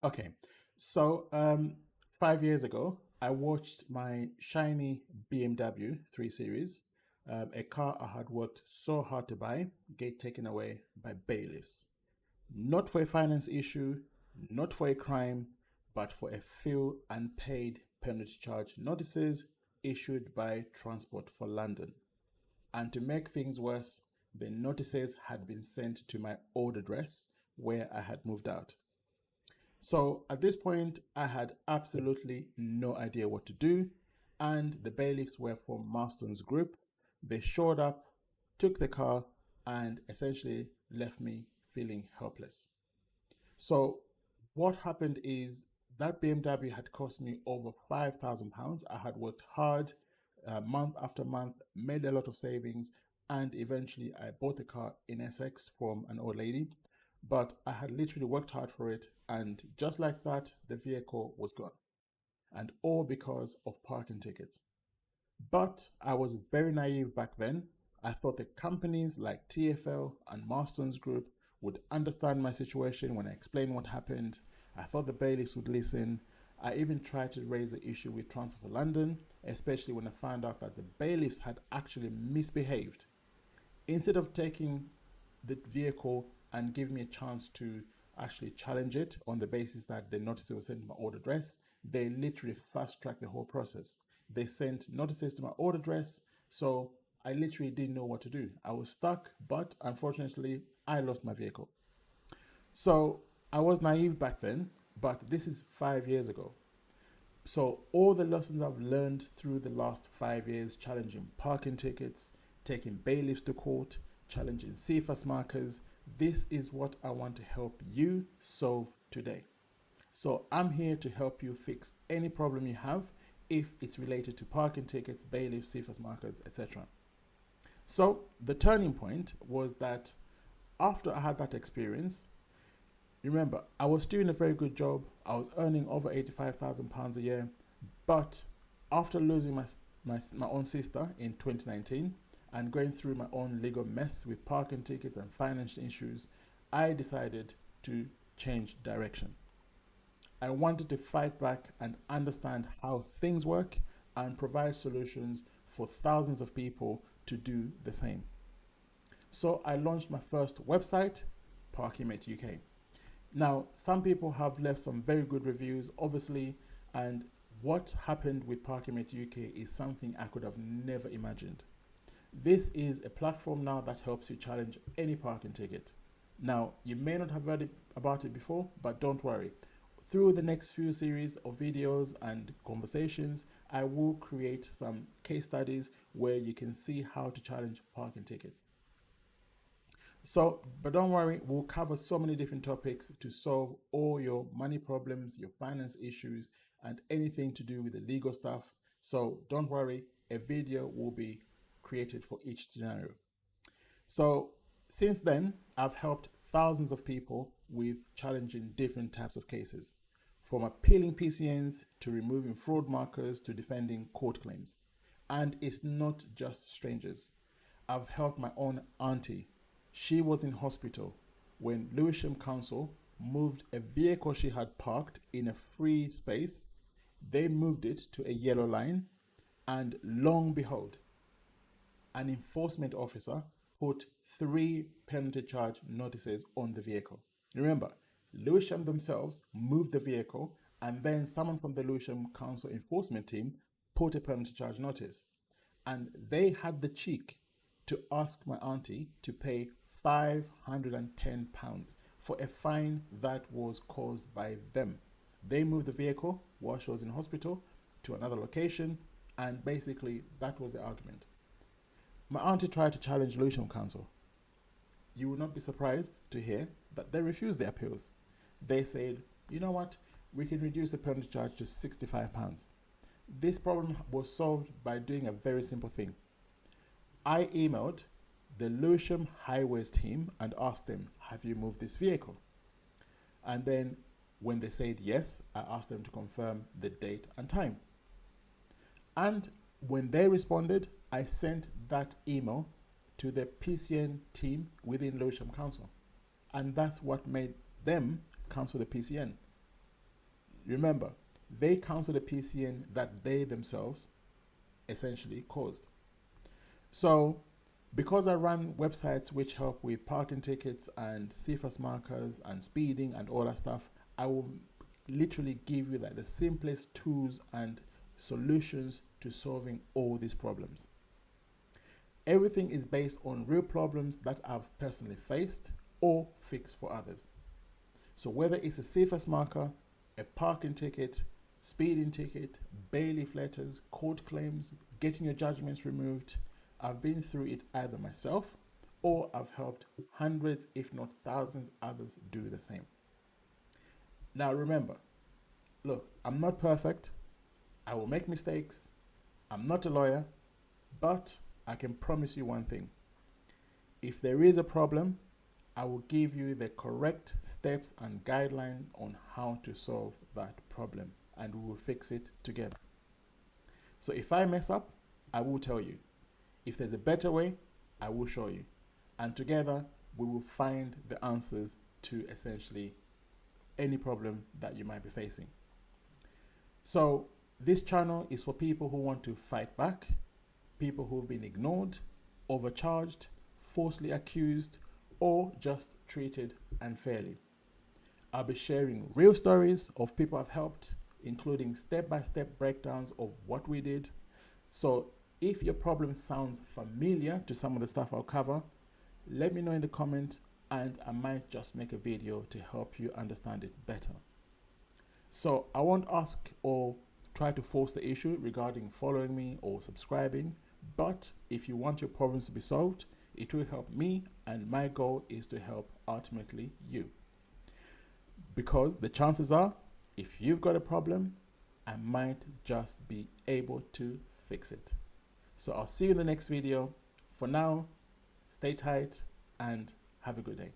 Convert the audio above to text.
Okay, so 5 years ago, I watched my shiny BMW 3 Series, a car I had worked so hard to buy, get taken away by bailiffs. Not for a finance issue, not for a crime, but for a few unpaid penalty charge notices issued by Transport for London. And to make things worse, the notices had been sent to my old address where I had moved out. So at this point, I had absolutely no idea what to do, and the bailiffs were from Marston's group. They showed up, took the car, and essentially left me feeling helpless. So what happened is that BMW had cost me over £5,000. I had worked hard month after month, made a lot of savings, and eventually I bought the car in Essex from an old lady. But I had literally worked hard for it, and just like that, the vehicle was gone. And all because of parking tickets. But I was very naive back then. I thought the companies like TfL and Marston's Group would understand my situation when I explained what happened. I thought the bailiffs would listen. I even tried to raise the issue with Transport for London, especially when I found out that the bailiffs had actually misbehaved. Instead of taking the vehicle and giving me a chance to actually challenge it on the basis that the notice was sent to my old address, they literally fast tracked the whole process. They sent notices to my old address, so I literally didn't know what to do. I was stuck, but unfortunately, I lost my vehicle. So I was naive back then, but this is 5 years ago. So all the lessons I've learned through the last 5 years, challenging parking tickets, taking bailiffs to court, challenging CIFAS markers, this is what I want to help you solve today. So I'm here to help you fix any problem you have if it's related to parking tickets, bailiffs, CIFAS markers, etc. So the turning point was that after I had that experience, remember, I was doing a very good job. I was earning over £85,000 a year. But after losing my own sister in 2019 and going through my own legal mess with parking tickets and financial issues, I decided to change direction. I wanted to fight back and understand how things work and provide solutions for thousands of people to do the same. So I launched my first website, Parkymate UK. Now, some people have left some very good reviews, obviously, and what happened with Parkymate UK is something I could have never imagined. This is a platform now that helps you challenge any parking ticket. Now, you may not have heard about it before, but don't worry. Through the next few series of videos and conversations, I will create some case studies where you can see how to challenge parking tickets. So, but don't worry, we'll cover so many different topics to solve all your money problems, your finance issues, and anything to do with the legal stuff. So don't worry, a video will be created for each scenario. So since then, I've helped thousands of people with challenging different types of cases, from appealing PCNs to removing fraud markers to defending court claims. And it's not just strangers. I've helped my own auntie. She was in hospital when Lewisham Council moved a vehicle she had parked in a free space. They moved it to a yellow line, and long behold, an enforcement officer put three penalty charge notices on the vehicle. Remember, Lewisham themselves moved the vehicle, and then someone from the Lewisham Council enforcement team put a penalty charge notice. And they had the cheek to ask my auntie to pay £510 for a fine that was caused by them. They moved the vehicle while she was in hospital to another location, and basically that was the argument. My auntie tried to challenge Lewisham Council. You will not be surprised to hear that they refused the appeals. They said, you know what, we can reduce the penalty charge to £65. This problem was solved by doing a very simple thing. I emailed the Lewisham Highways team and asked them, have you moved this vehicle? And then when they said yes, I asked them to confirm the date and time. And when they responded, I sent that email to the PCN team within Lewisham Council. And that's what made them cancel the PCN. Remember, they cancel the PCN that they themselves essentially caused. So, because I run websites which help with parking tickets and CIFAS markers and speeding and all that stuff, I will literally give you like the simplest tools and solutions to solving all these problems. Everything is based on real problems that I've personally faced or fixed for others. So whether it's a CIFAS marker, a parking ticket, speeding ticket, bailiff letters, court claims, getting your judgments removed, I've been through it either myself or I've helped hundreds, if not thousands, others do the same. Now remember, look, I'm not perfect. I will make mistakes. I'm not a lawyer, but I can promise you one thing. If there is a problem, I will give you the correct steps and guidelines on how to solve that problem, and we will fix it together. So if I mess up, I will tell you. If there's a better way, I will show you. And together, we will find the answers to essentially any problem that you might be facing. So this channel is for people who want to fight back, people who've been ignored, overcharged, falsely accused, or just treated unfairly. I'll be sharing real stories of people I've helped, including step-by-step breakdowns of what we did. So if your problem sounds familiar to some of the stuff I'll cover, let me know in the comment and I might just make a video to help you understand it better. So I won't ask or try to force the issue regarding following me or subscribing, but if you want your problems to be solved, it will help me, and my goal is to help ultimately you. Because the chances are, if you've got a problem, I might just be able to fix it. So I'll see you in the next video. For now, stay tight and have a good day.